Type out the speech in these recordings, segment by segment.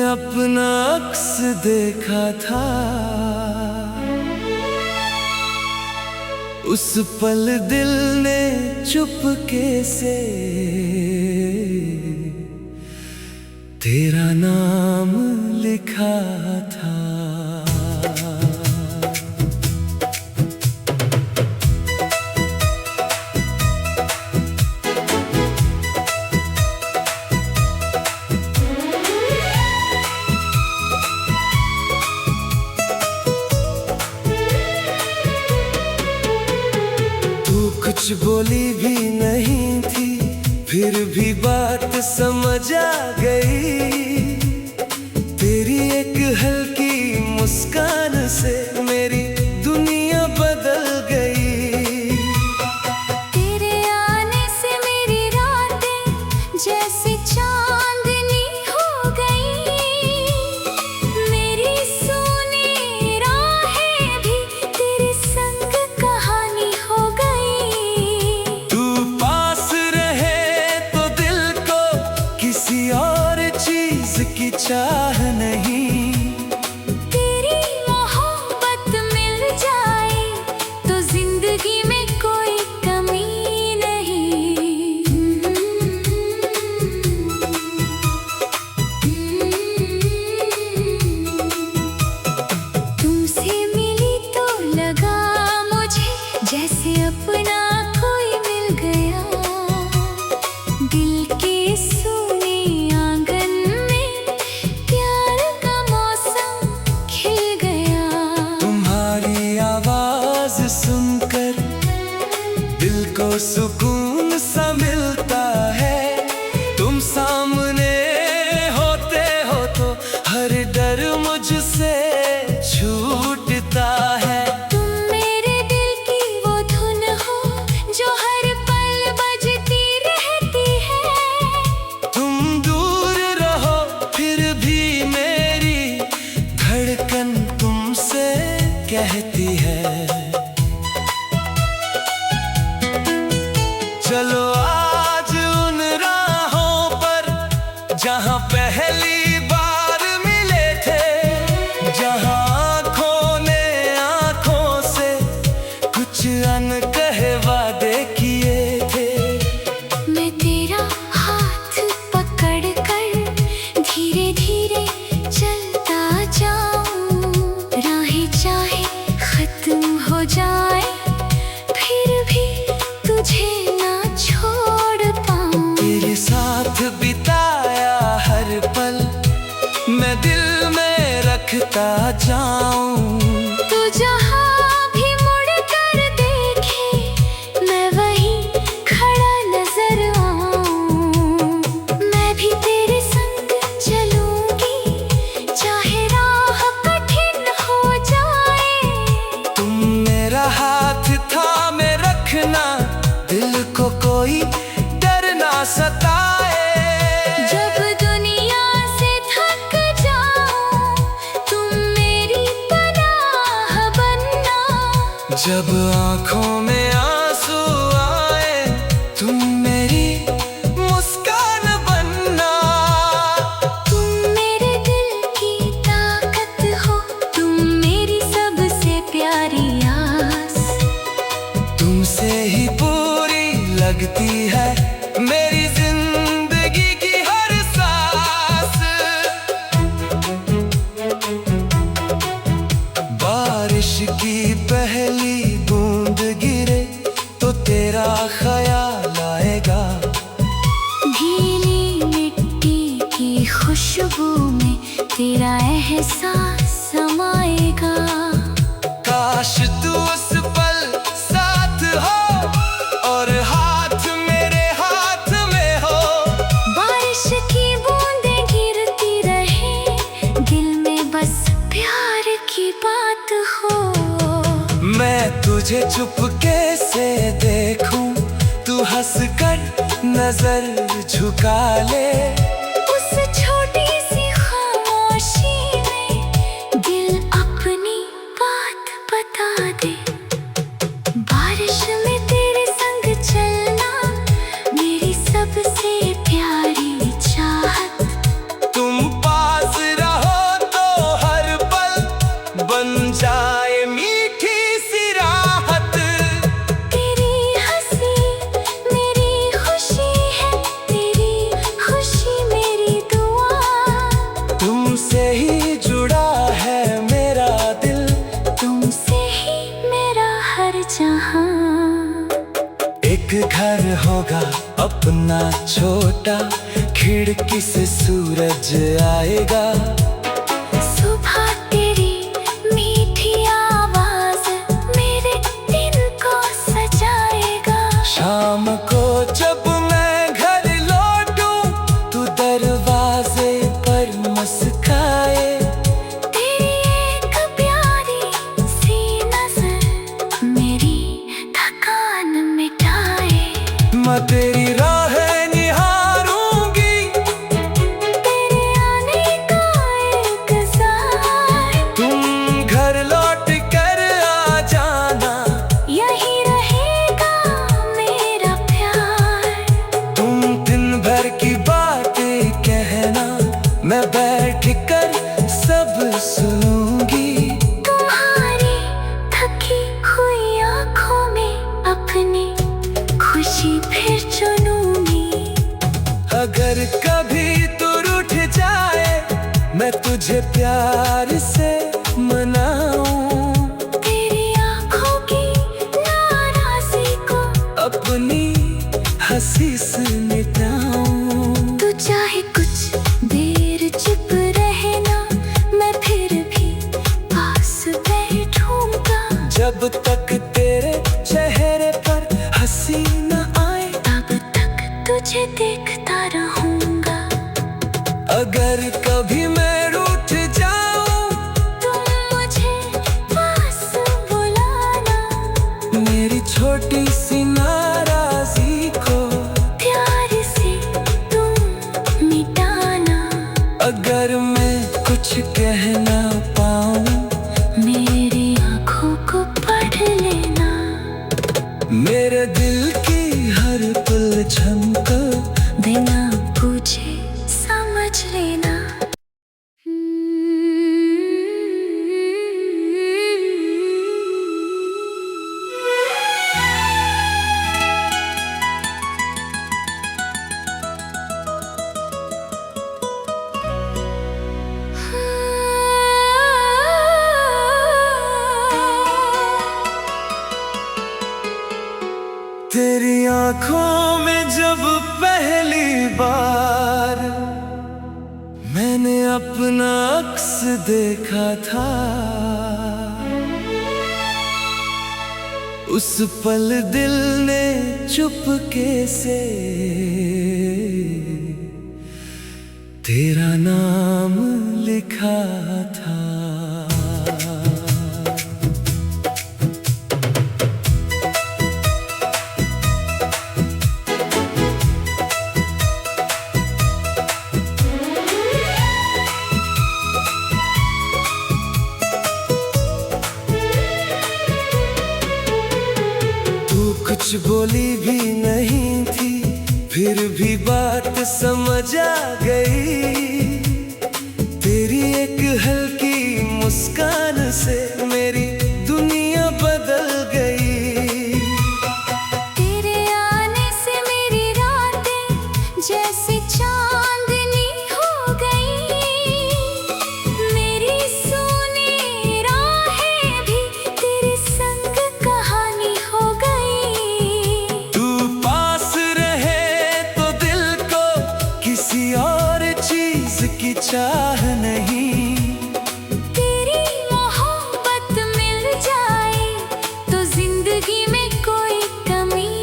अपना अक्स देखा था, उस पल दिल ने चुपके से तेरा नाम लिखा था। कुछ बोली भी नहीं थी, फिर भी बात समझ आ गई। तेरी एक हल्की मुस्कान से मेरी दुनिया बदल गई। तेरे आने से मेरी रातें जैसे चांदनी हो गई। मेरी सोनी राहें भी तेरे संग कहानी हो गई। तू पास रहे तो दिल को किसी और चीज की चाह नहीं। तेरी मोहब्बत मिल जाए तो जिंदगी में कोई कमी नहीं। तुमसे मिली तो लगा मुझे जैसे अपना कोई मिल गया। दिल के सूने आंगन में प्यार का मौसम खिल गया। तुम्हारी आवाज सुनकर दिल को सुकून सा मिलता है। तुम सामने होते हो तो हर डर मुझसे छूटता है। तुम मेरे दिल की वो धुन हो जो हर पल बजती रहती है। तुम दूर रहो फिर भी मेरी धड़कन तुमसे कहती है। चलो आज उन राहों पर जहां पहली बार मिले थे, जहां आंखों ने आंखों से कुछ अनकहे वादे किए थे। मैं तेरा हाथ पकड़ कर धीरे धीरे चलता जाऊं। राहें चाहे खत्म हो जाए फिर भी तुझे ना छोड़ पाऊं। तेरे साथ बिताया हर पल मैं दिल में रखता जाऊं। तू जहाँ भी मुड़ कर देखे मैं वहीं खड़ा नजर आऊं। मैं भी तेरे संग चलूंगी चाहे राह कठिन हो जाए। तुम मेरा हाथ थामे रखना, दिल को कोई डर ना सताए। जब दुनिया से थक जाऊं तुम मेरी पनाह बनना। जब आंखों में आंसू आए तुम मेरी मुस्कान बनना। तुम मेरे दिल की ताकत हो, तुम मेरी सबसे प्यारी आस। तुमसे ही पूरी लगती है मेरी जिंदगी की हर सांस। बारिश की पहली बूंद गिरे तो तेरा ख्याल आएगा। गीली मिट्टी की खुशबू में तेरा एहसास समाएगा। काश तू उस पल साथ हो और हाथ मेरे हाथ में हो। बारिश की बूंदें गिरती रहे, दिल में बस प्यार की बात हो। मैं तुझे चुपके से देखूं, तू हंस कर नजर झुका ले। उस छोटी सी खामोशी में दिल अपनी बात बता दे। बारिश में तेरे संग चलना मेरी सबसे प्यारी चाहत। तुम पास तुमसे ही जुड़ा है मेरा दिल, तुमसे ही मेरा हर जहां। एक घर होगा अपना छोटा, खिड़की से सूरज आएगा। सुबह तेरी मीठी आवाज मेरे दिन को सजाएगा। शाम को जब मैं घर लौटूं, तू दरवाजे पर मुस्काए। तेरी एक प्यारी सी नजर मेरी थकान मिटाए। मैं तेरी राहें निहारूंगी, तेरे आने का इंतजार। तुम घर लौट कर आ जाना, यही रहेगा मेरा प्यार। तुम दिन भर की बातें कहना, मैं बैठ कर सब सुनूंगी। तुम्हारी थकी हुई आंखों में अपनी खुशी फिर चुनूंगी। अगर कभी तू रूठ जाए, मैं तुझे प्यार से मनाऊं। तेरी आंखों की नाराज़ी को अपनी हंसी से मिटाऊं। तू चाहे कुछ देर चुप रहना, मैं फिर भी पास बैठूंगा। जब तक तेरे चेहरे पर हंसी न आए, तब तक तुझे देखता रहूंगा। अगर कभी मैं रूठ जाऊं, तुम मुझे पास बुलाना। मेरी छोटी सी नाराजगी को प्यार से तुम मिटाना। अगर मैं कुछ कह ना पाऊं, मेरी आंखों को पढ़ लेना। मेरे दिल की हर उलझन को बिना पूछे समझ लेना। तेरी आंखों में जब पहली बार मैंने अपना अक्स देखा था, उस पल दिल ने चुपके से तेरा नाम लिखा था। कुछ बोली भी नहीं थी, फिर भी बात समझ आ गई। तेरी एक हल्की मुस्कान से मेरी दुनिया बदल गई। तेरे आने से मेरी रातें जैसे चांदनी हो गई। मेरी सोनी राहें भी तेरे संग कहानी हो गई। तू पास रहे तो दिल को किसी और चीज की चाह नहीं। तेरी मोहब्बत मिल जाए तो जिंदगी में कोई कमी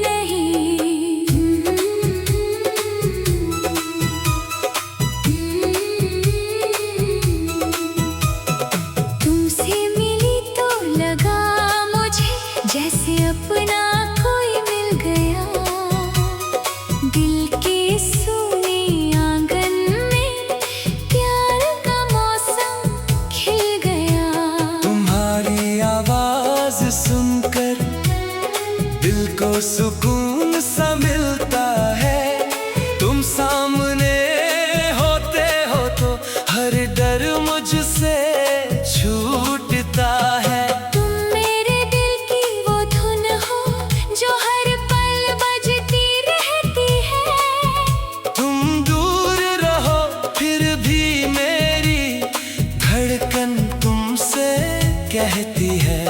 नहीं। तुमसे मिली तो लगा मुझे जैसे अपना कोई मिल गया। दिल के सूने आंगन में प्यार का कहती है।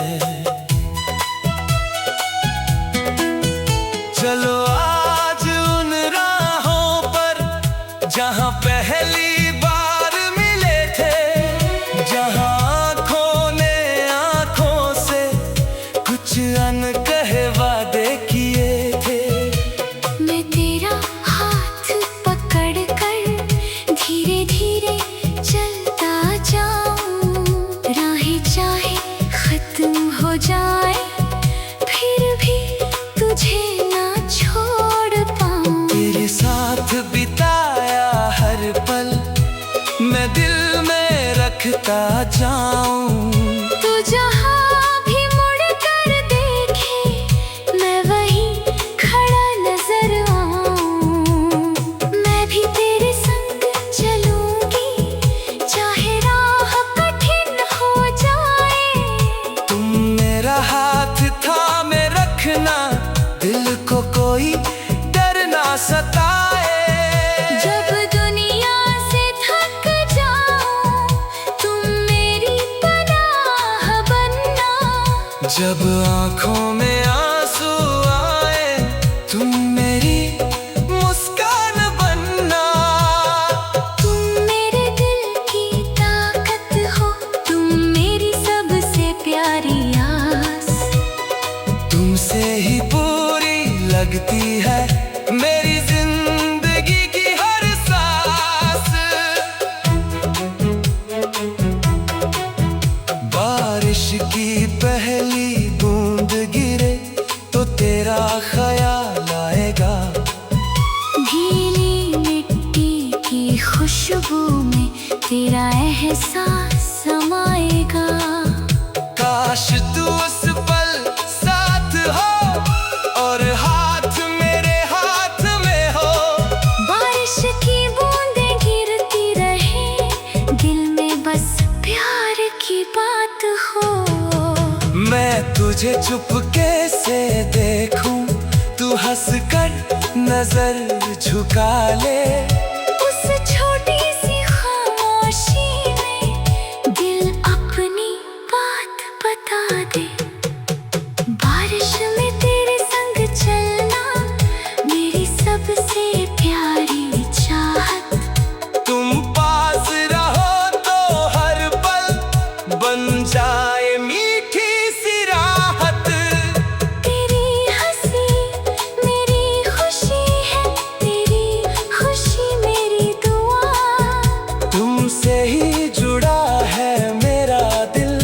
चलो आज उन राहों पर जहां पहली बार मिले थे, जहां आंखों ने आंखों से कुछ अनकहे वादे किए थे। मैं तेरा हाथ पकड़ कर धीरे धीरे चलता जाऊं, राहें चाहे खत्म हो जाए फिर भी तुझे ना छोड़ पाऊं। तेरे साथ बिताया हर पल मैं दिल में रखता जाऊं। तू जहां भी मुड़ कर देखे मैं वहीं खड़ा नजर आऊं। मैं भी तेरे संग चलूंगी चाहे राह कठिन हो जाए। तुम मेरा हाथ थामे रखना, दिल को कोई डर ना सताए। जब दुनिया से थक जाऊं तुम मेरी पनाह बनना। जब आंखों में आंसू आए तुम मेरी मुस्कान बनना। तुम मेरे दिल की ताकत हो, तुम मेरी सबसे प्यारी आस। तुमसे ही पूरी लगती है मेरी जिंदगी की हर सांस। बारिश की पहली बूंद गिरे तो तेरा ख्याल आएगा। भीनी मिट्टी की खुशबू में तेरा एहसास समाएगा। काश तू उस पल साथ हो और हाथ मेरे हाथ में हो। बारिश की बूंदें गिरती रहे, दिल में बस प्यार की बात हो। मैं तुझे चुपके से देखूं, तू हंस कर नजर झुका ले। उस छोटी सी खामोशी में दिल अपनी बात बता दे। बारिश में तेरे संग चलना मेरी सबसे प्यारी चाहत। तुम पास रहो तो हर पल बन जाए मीठी सी राहत। तेरी हंसी मेरी खुशी है, तेरी खुशी मेरी दुआ। तुमसे ही जुड़ा है मेरा दिल,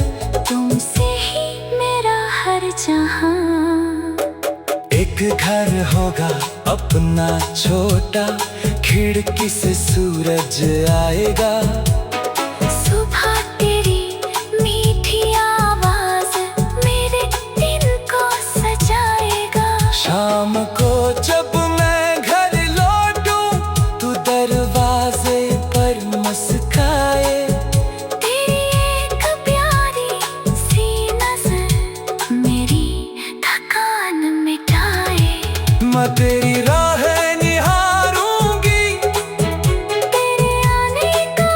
तुमसे ही मेरा हर जहां। एक घर होगा अपना छोटा, खिड़की से सूरज आएगा। सुबह तेरी मीठी आवाज मेरे दिन को सजाएगा। शाम को जब मैं घर लौटूं तू दरवाजे पर मुस्काए। तेरी एक प्यारी सी नजर मेरी थकान मिटाए। मैं तेरी राहें निहारूंगी, तेरे आने का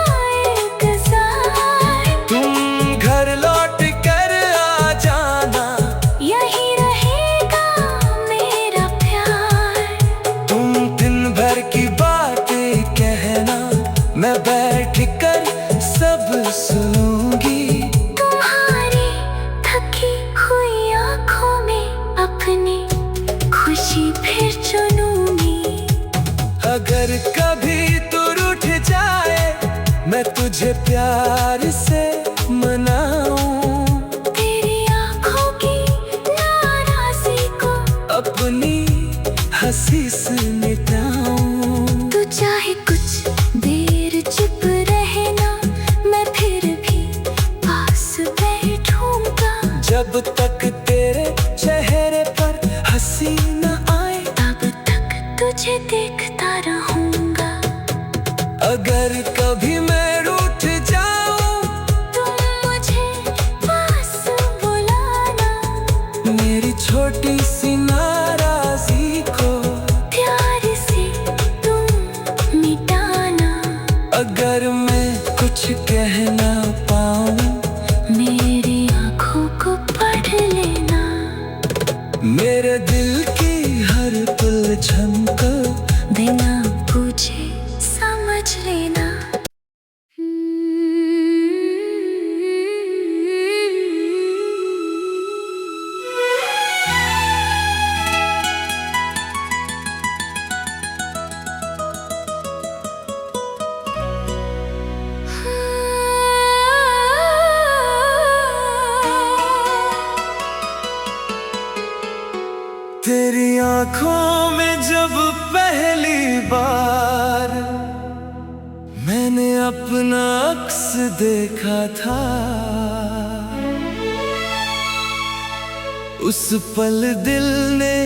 इंतजार। तुम घर लौट कर आ जाना। यही रहेगा मेरा प्यार। तुम दिन भर की बातें कहना, मैं बैठ कर सब सुनूंगी। तुम्हारी थकी हुई आंखों में अपनी खुशी फिर चुनूंगी। अगर कभी तू रूठ जाए मैं तुझे प्यार से मनाऊं। तेरी आंखों की नाराज़ी को अपनी हंसी से मिटाऊं। तू चाहे कुछ देर चुप रहना, मैं फिर भी पास बैठूंगा। जब तक तेरे चेहरे पर हंसी न आए तब तक तुझे देखता रहूंगा। अगर कभी मैं रूठ जाऊं तुम मुझे पास बुलाना। मेरी छोटी सी नाराजगी को प्यार से तुम मिटाना। अगर मैं कुछ कह ना पाऊं मेरी आंखों अक्स देखा था। उस पल दिल ने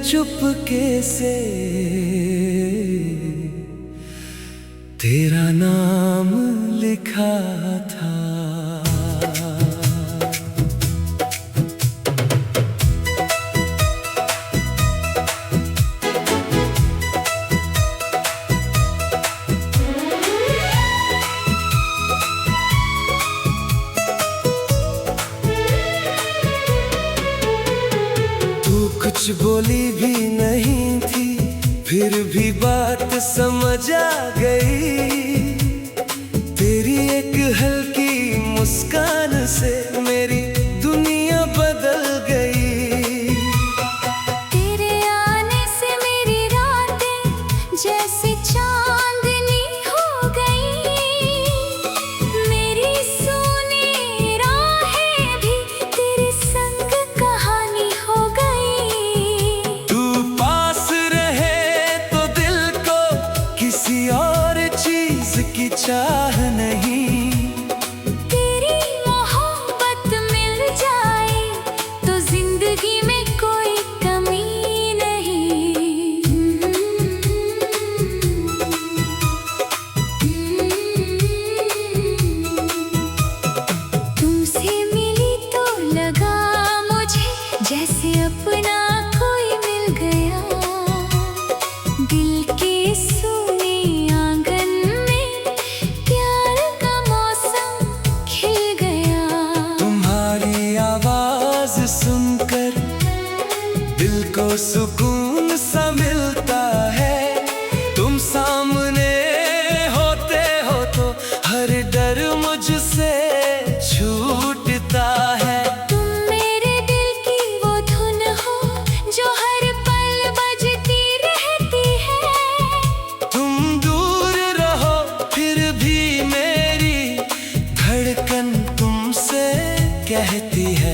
चुपके से तेरा नाम लिखा था। कुछ बोली भी नहीं थी, फिर भी बात समझ आ गई। तेरी एक हल्की मुस्कान से मेरी दुनिया बदल गई। तेरे आने से मेरी रातें जैसे चांदनी हो गई। मेरी सोनी राहें भी तेरे संग कहानी हो गई। तू पास रहे तो दिल को किसी और चीज की चाह नहीं। तेरी मोहब्बत मिल जाए तो जिंदगी में कोई कमी नहीं। तुमसे मिली तो लगा मुझे जैसे अपना कोई मिल गया। दिल के सोने आंगन में प्यार का मौसम खिल गया। तुम्हारी आवाज सुनकर दिल को सुकून सा मिलता है। तुम सामने होते हो तो हर डर मुझसे छूटता है। तुम मेरे दिल की वो धुन हो जो हर पल बजती रहती है। तुम दूर रहो फिर भी मेरी धड़कन तुमसे कहती है।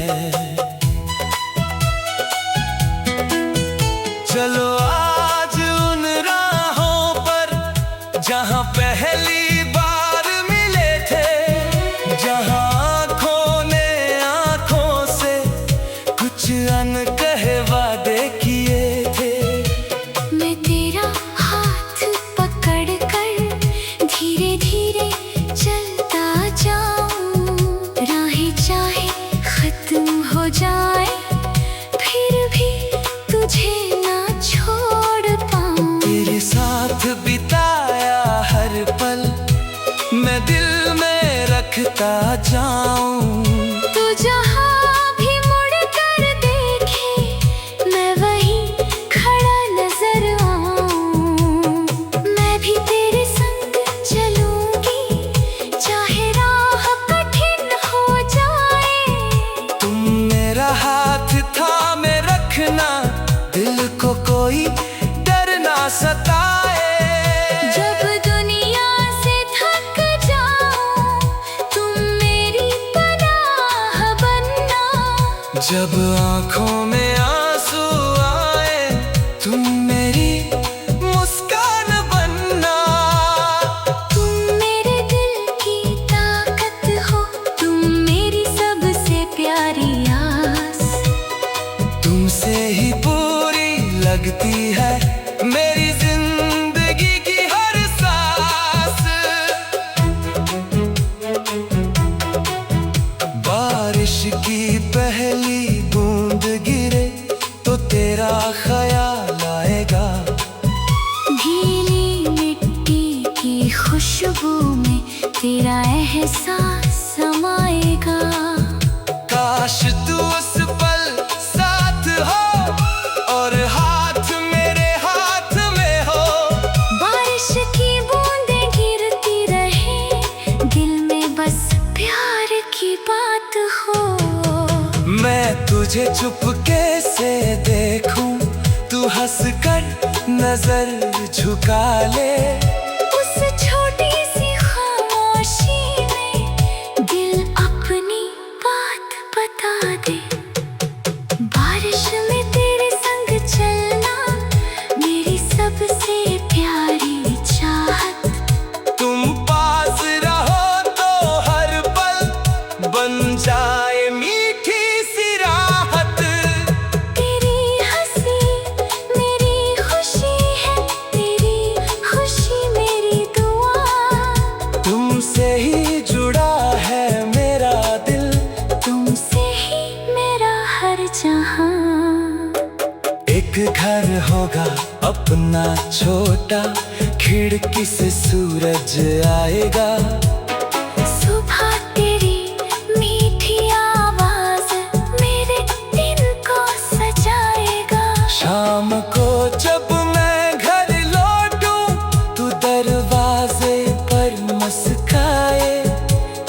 चलो आज उन राहों पर जहां पहली बार मिले थे, जहां आंखों ने आंखों से कुछ अनकहे वादे किए थे। मैं तेरा हाथ पकड़ कर धीरे धीरे चलता जाऊं। राहें चाहे खत्म हो जाए फिर भी तुझे ना छोड़ पाऊं। तेरे साथ बिताया हर पल मैं दिल में रखता जाऊं। तू जहाँ भी मुड़ कर देखे मैं वहीं खड़ा नजर आऊं। मैं भी तेरे संग चलूंगी चाहे राह कठिन हो जाए। तुम मेरा हाथ थामे रखना, दिल को कोई डर ना सताए। जब दुनिया से थक जाऊं तुम मेरी पनाह बनना। जब आंखों में आंसू आए तुम मेरी मुस्कान बनना। तुम मेरे दिल की ताकत हो, तुम मेरी सबसे प्यारी आस। तुमसे ही पूरी लगती है मेरी जिंदगी की हर सांस। बारिश की पहली बूंद गिरे तो तेरा ख्याल आएगा। गीली मिट्टी की खुशबू में तेरा एहसास समाएगा। काश तू उस पल साथ हो और हाथ मेरे हाथ में हो। बारिश की बूंदें गिरती रहे, दिल में बस प्यार की बात हो। मैं तुझे चुपके से देखूं, तू हंसकर नजर झुका ले। उस छोटी सी खामोशी में दिल अपनी बात बता दे। बारिश में तेरे संग चलना मेरी सबसे प्यारी चाहत। तुम पास रहो तो घर होगा अपना छोटा, खिड़की से सूरज आएगा। सुबह तेरी मीठी आवाज मेरे दिन को सजाएगा। शाम को जब मैं घर लौटूं, तू दरवाजे पर मुस्काए।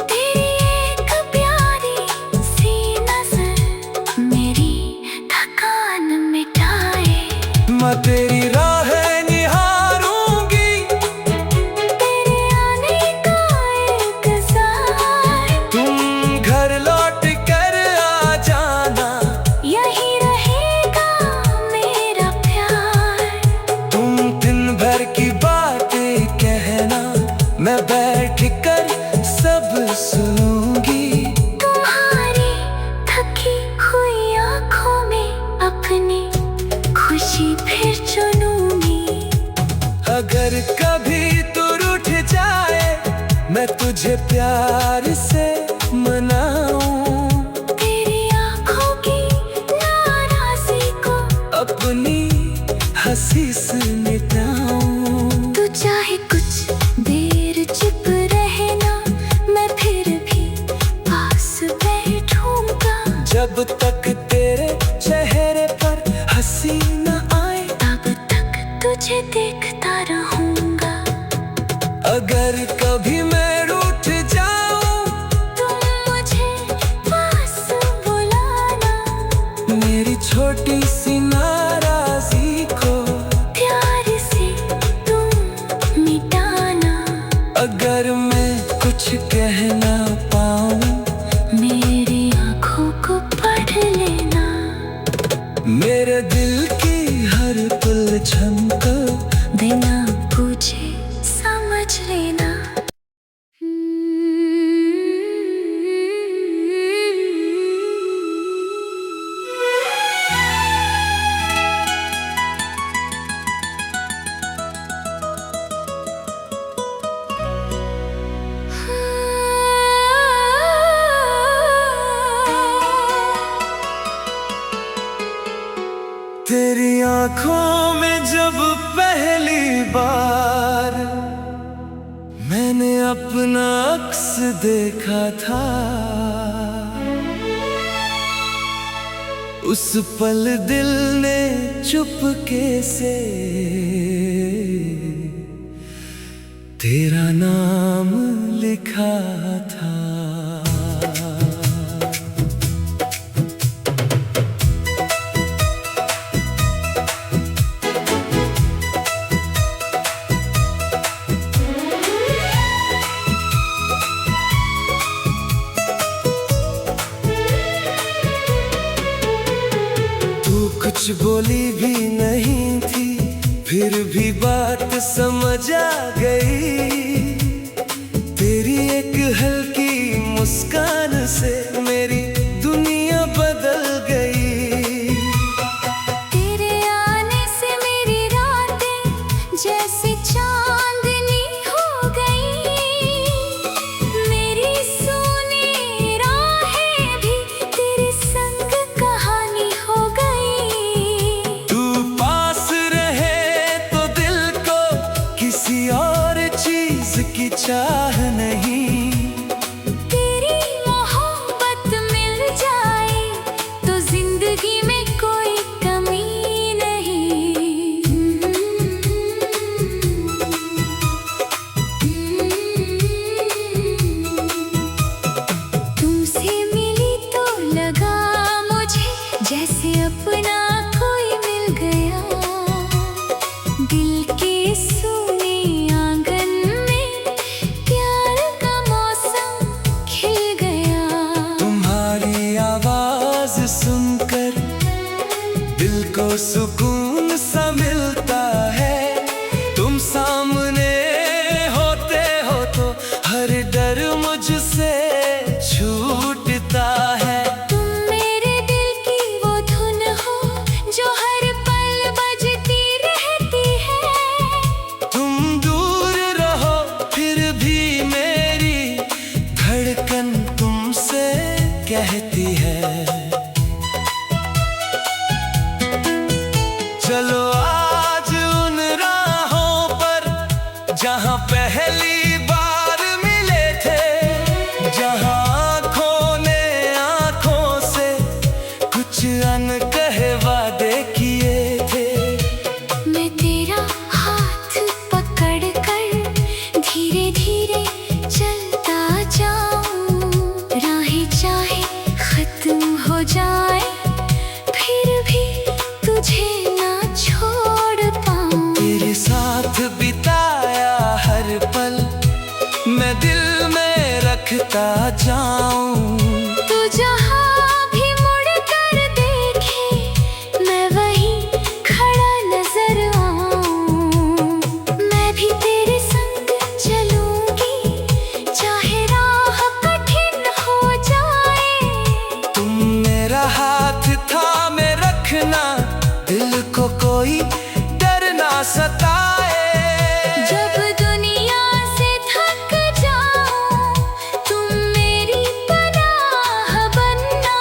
तेरी एक प्यारी सी नजर मेरी थकान मिटाए। मैं तेरी राहें निहारूंगी, तेरे आने का इंतजार। तुम घर लौट कर आ जाना, यही रहेगा मेरा प्यार। तुम दिन भर की बातें कहना, मैं बैठ कर सब सुनूंगी। तुम्हारी थकी हुई आंखों में अपनी खुशी फिर चुनूंगी। अगर कभी तू रूठ जाए, मैं तुझे प्यार से मनाऊं। तेरी आंखों की नाराज़ी को अपनी हंसी से मिटाऊं। तू चाहे कुछ देर चुप रहना, मैं फिर भी पास बैठूंगा। जब तक तेरे चेहरे पर हंसी न आए, तब तक तुझे देखता रहूंगा। अगर कभी मैं रूठ जाऊं, तुम मुझे पास बुलाना। मेरी छोटी सी नाराज़ी को प्यार से तुम मिटाना। अगर मैं कुछ कह ना पाऊं, मेरी आंखों को पढ़ लेना। मेरे दिल की हर उलझन को बिना पूछे समझ लेना। तेरी आंखों में जब पहली बार मैंने अपना अक्स देखा था, उस पल दिल ने चुपके से तेरा नाम लिखा था। कुछ बोली भी नहीं थी, फिर भी बात समझ आ गई। तेरी एक हल्की मुस्कान से मेरी दुनिया बदल गई। तेरे आने से मेरी रातें जैसे चांदनी हो गई। मेरी सोनी राहें भी तेरे संग कहानी हो गई। तू पास रहे तो दिल को किसी और चीज की चाह नहीं। तेरी मोहब्बत मिल जाए तो जिंदगी में कोई कमी नहीं। तुमसे मिली तो लगा मुझे जैसे अपना कोई मिल गया। दिल के सूने आंगन में प्यार का मौसम खिल गया। तुम्हारी आवाज सुनकर दिल को सुकून सा मिलता है। तुम सामने होते हो तो हर डर मुझसे छूटता है। तुम मेरे दिल की वो धुन हो जो हर पल बजती रहती है। तुम दूर रहो फिर भी मेरी धड़कन तुमसे कहती है। चलो आज उन राहों पर जहां पहली बार मिले थे, जहां आंखों ने आंखों से कुछ अनकहे वादे किए थे। मैं तेरा हाथ पकड़ कर धीरे धीरे चलता जाऊं, राहें चाहे खत्म हो जाए फिर भी तुझे ना छोड़ पाऊं। तेरे साथ बिताया हर पल मैं दिल में रखता जाऊं। तू जहां भी मुड़ कर देखे मैं वहीं खड़ा नजर आऊं। मैं भी तेरे संग चलूंगी चाहे राह कठिन हो जाए। तुम मेरा हाथ थामे रखना, दिल को कोई डर ना सताए। जब दुनिया से थक जाऊं तुम मेरी पनाह बनना।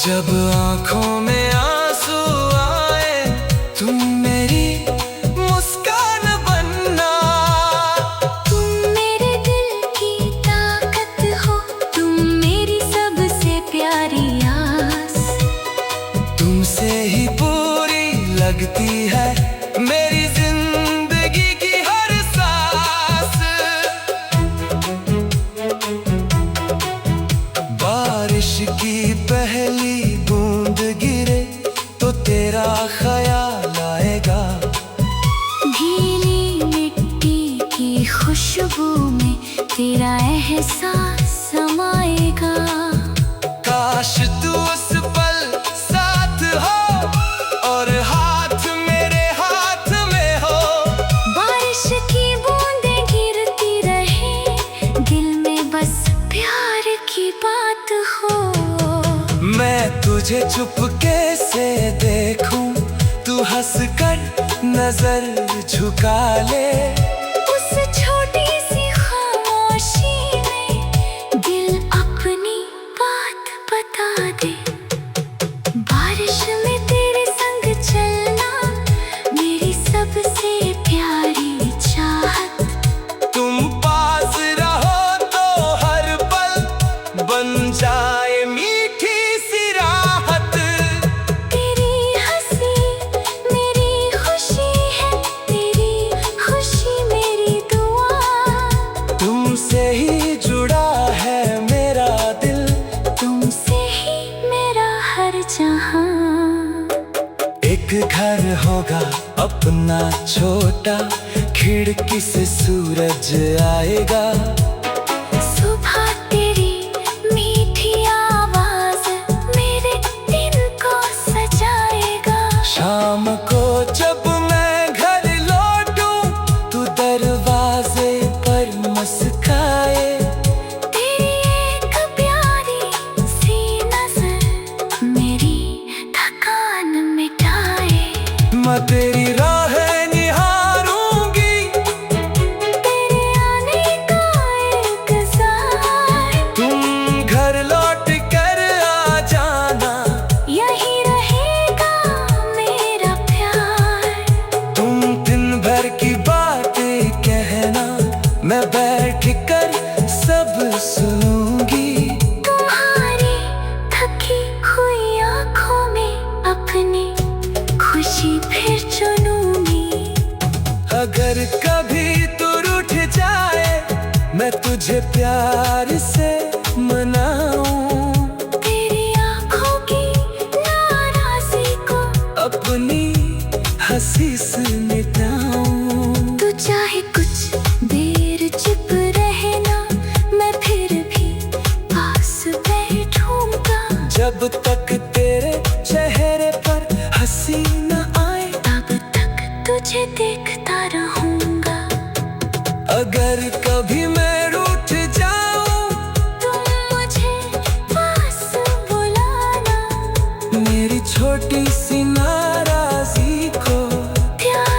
जब आंखों में आंसू आए तुम मेरी मुस्कान बनना। तुम मेरे दिल की ताकत हो, तुम मेरी सबसे प्यारी आस। तुमसे ही पूरी लगती है मेरी जिंदगी की हर सांस। बारिश की पहली बूंद गिरे तो तेरा ख्याल आएगा। गीली मिट्टी की खुशबू में तेरा एहसास समाएगा। काश तू उस पल साथ हो और हाथ मेरे हाथ में हो। बारिश की बूंदें गिरती रहे, दिल में बस प्यार की बात हो। मैं तुझे चुपके से देखूं, तू हंस कर नजर झुका ले। उस छोटी सी खामोशी में दिल अपनी बात बता दे। बारिश में तेरे संग चलना मेरी सबसे प्यारी चाहत। तुम पास रहो तो हर पल बन जाए मीठी सी राहत। तेरी हंसी मेरी खुशी है, तेरी खुशी मेरी दुआ। तुमसे ही जुड़ा है मेरा दिल, तुमसे ही मेरा हर जहां। एक घर होगा अपना छोटा, खिड़की से सूरज आएगा। सुबह तेरी मीठी आवाज मेरे दिन को सजाएगा। शाम को जब मैं घर लौटूं तू दरवाजे पर मुस्काए। तेरी एक प्यारी सी नजर मेरी थकान मिटाए। मैं तेरी राहें निहारूंगी, तेरे आने का इंतजार। तुम घर लौट कर आ जाना। यही रहेगा मेरा प्यार। तुम दिन भर की बातें कहना, मैं बैठ कर सब सुनूंगी। तुम्हारी थकी हुई आंखों में अपनी खुशी फिर चुनूंगी। अगर कभी तू रूठ जाए मैं तुझे प्यार से मनाऊं। तेरी आंखों की नाराज़ी को अपनी हंसी से मिटाऊं। तू चाहे कुछ देर चुप रहना, मैं फिर भी पास बैठूंगा। जब तक तेरे चेहरे पर हंसी न आए तब तक तुझे देखता रहूंगा। अगर कभी मैं रूठ जाऊं तुम मुझे पास बुलाना। मेरी छोटी सी नाराजगी को ध्यान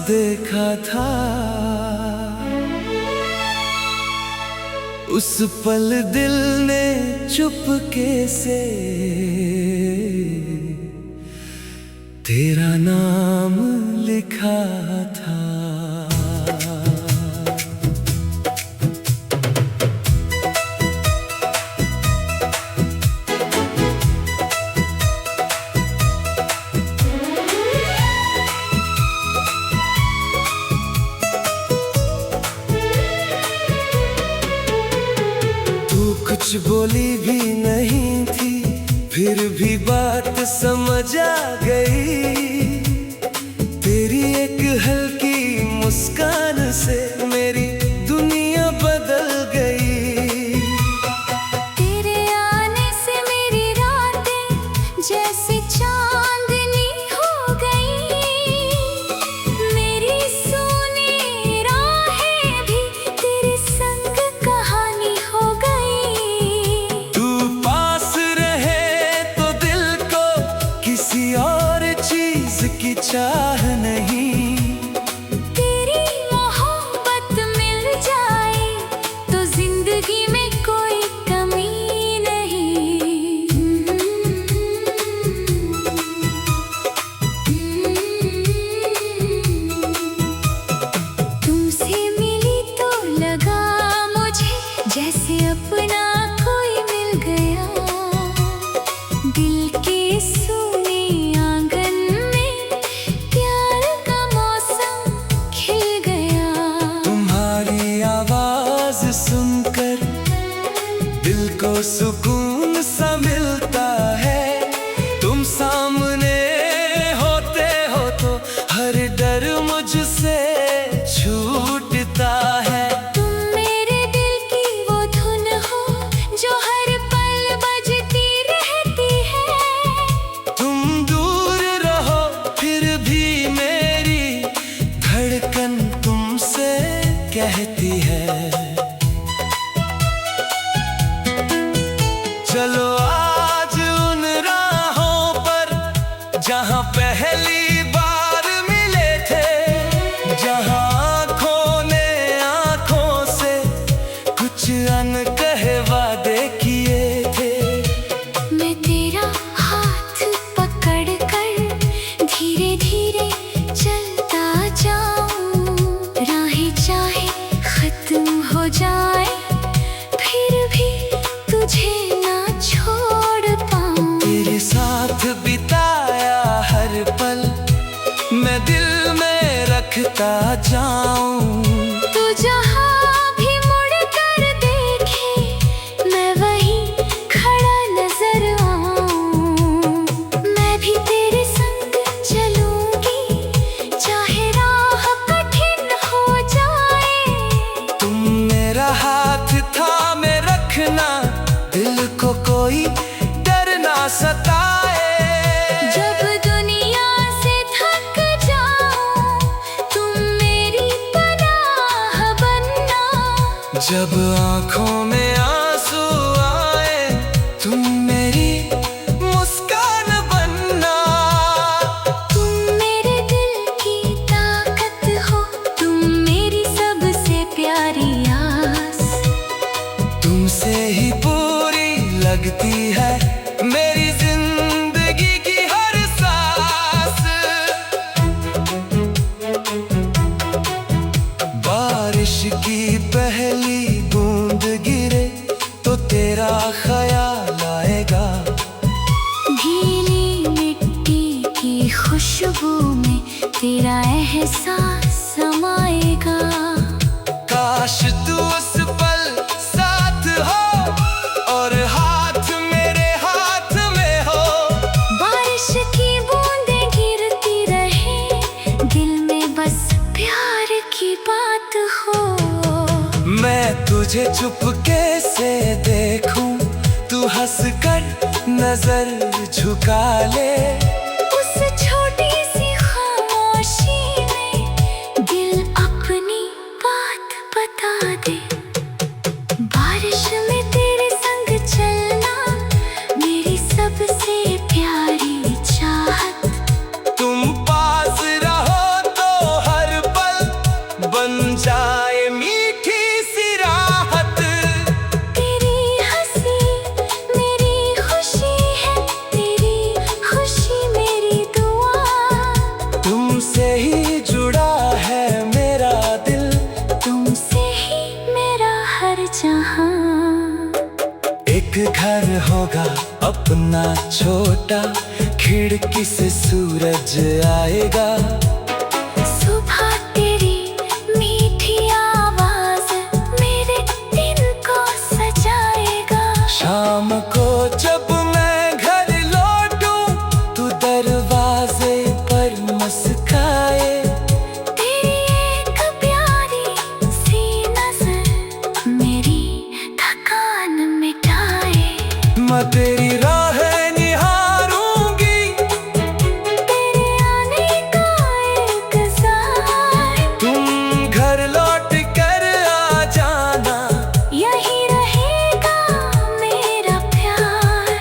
देखा था, उस पल दिल ने चुपके से तेरा नाम लिखा था। कुछ बोली भी नहीं थी, फिर भी बात समझ आ गई। तेरी एक हल्की मुस्कान से मेरी दुनिया बदल गई। तेरे आने से मेरी रातें जैसे चांदनी हो गई। मेरी सोनी राहें भी तेरे संग कहानी हो गई। तू पास रहे तो दिल को किसी और चीज की चाह नहीं। तेरी मोहब्बत मिल जाए तो जिंदगी में कोई कमी नहीं। तुमसे मिली तो लगा मुझे जैसे अपना कोई मिल गया। दिल के सूने आंगन में प्यार का मौसम खिल गया। तुम्हारी आवाज सुनकर दिल को सुकून सा मिलता है। तुम सामने होते हो तो हर डर मुझसे छूटता है। तुम मेरे दिल की वो धुन हो जो हर पल बजती रहती है। तुम दूर रहो फिर भी मेरी धड़कन तुमसे कहती है। चलो आज उन राहों पर जहां पहली बार मिले थे, जहां आंखों ने आंखों से कुछ अनकहे वादे किए थे। मैं तेरा हाथ पकड़ कर धीरे धीरे चलता जाऊं। राहें चाहे खत्म हो जाए फिर भी तुझे ना छोड़ पाऊं। तेरे साथ बिताया हर पल मैं दिल में रखता जाऊं। तू जहाँ भी मुड़ कर देखे मैं वहीं खड़ा नजर आऊं। मैं भी तेरे संग चलूंगी चाहे राह कठिन हो जाए। तुम मेरा हाथ थामे रखना, दिल को कोई डर ना सताए। जब दुनिया से थक जाऊं तुम मेरी पनाह बनना। जब आंखों में आंसू आए तुम मेरी मुस्कान बनना। तुम मेरे दिल की ताकत हो, तुम मेरी सबसे प्यारी आस। तुमसे ही पूरी लगती है मेरी जिंदगी की हर सांस। बारिश की पहली बूंद गिरे तो तेरा ख्याल आएगा। भीनी मिट्टी की खुशबू में तेरा एहसास समाएगा। काश तू उस पल साथ हो और हाथ मेरे हाथ में हो। बारिश की बूंदें गिरती रहे, दिल में बस प्यार की बात हो। मैं तुझे चुपके से देखूं, तू हंस कर नजर झुका ले। उस छोटी सी खामोशी में दिल अपनी बात बता दे। बारिश में तेरे संग चलना मेरी सबसे प्यारी चाहत। तुम पास रहो तो हर एक घर होगा अपना छोटा, खिड़की से सूरज आएगा। सुबह तेरी मीठी आवाज मेरे दिन को सजाएगा। शाम को जब मैं घर लौटूं, तू दरवाजे पर मुस्काए। तेरी एक प्यारी सी नजर मेरी थकान मिटाए। मैं तेरी राह निहारूंगी, तेरे आने का इंतजार। तुम घर लौट कर आ जाना, यही रहेगा मेरा प्यार।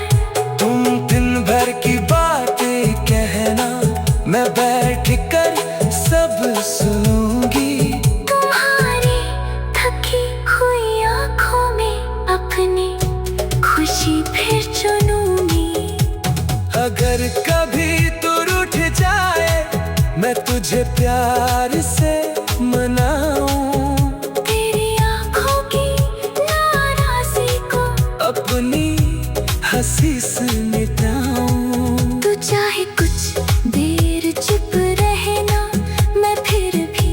तुम दिन भर की बातें कहना, मैं बैठ कर सब सुनूंगी। तुम्हारी थकी हुई आंखों में अपनी खुशी फिर चुनूंगी। अगर कभी तू रूठ जाए, मैं तुझे प्यार से मनाऊं। तेरी आंखों की नाराज़ी को अपनी हंसी से मिटाऊं। तू चाहे कुछ देर चुप रहना, मैं फिर भी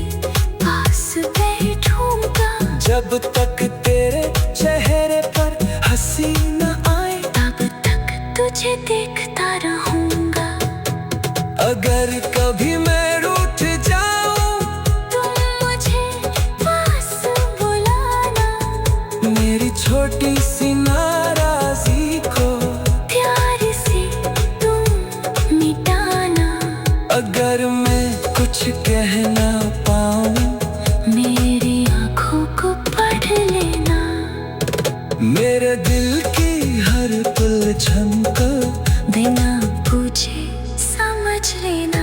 पास बैठूंगा। जब तक तेरे चेहरे पर हंसी न आए, तब तक तुझे देखता रहूंगा। अगर कभी मैं रूठ जाऊं, तुम मुझे पास बुलाना। मेरी छोटी सी नाराजी को प्यार से तुम मिटाना। अगर मैं कुछ कह ना पाऊं, मेरी आंखों को पढ़ लेना। मेरे दिल की हर उलझन को बिना पूछे समझ लेना।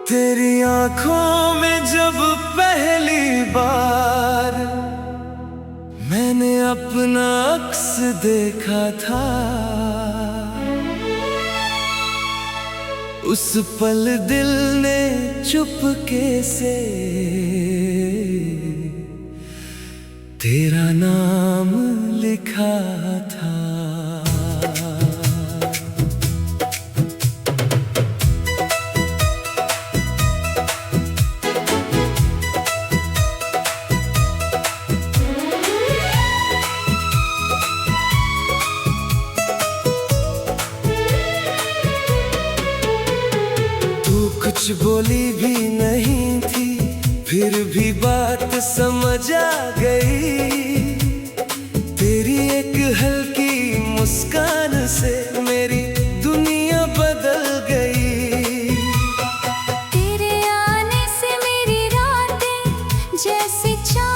तेरी आंखों में जब पहली बार मैंने अपना अक्स देखा था, उस पल दिल ने चुपके से तेरा नाम लिखा था। कुछ बोली भी नहीं थी, फिर भी बात समझ आ गई। तेरी एक हल्की मुस्कान से मेरी दुनिया बदल गई। तेरे आने से मेरी रातें जैसे चाँद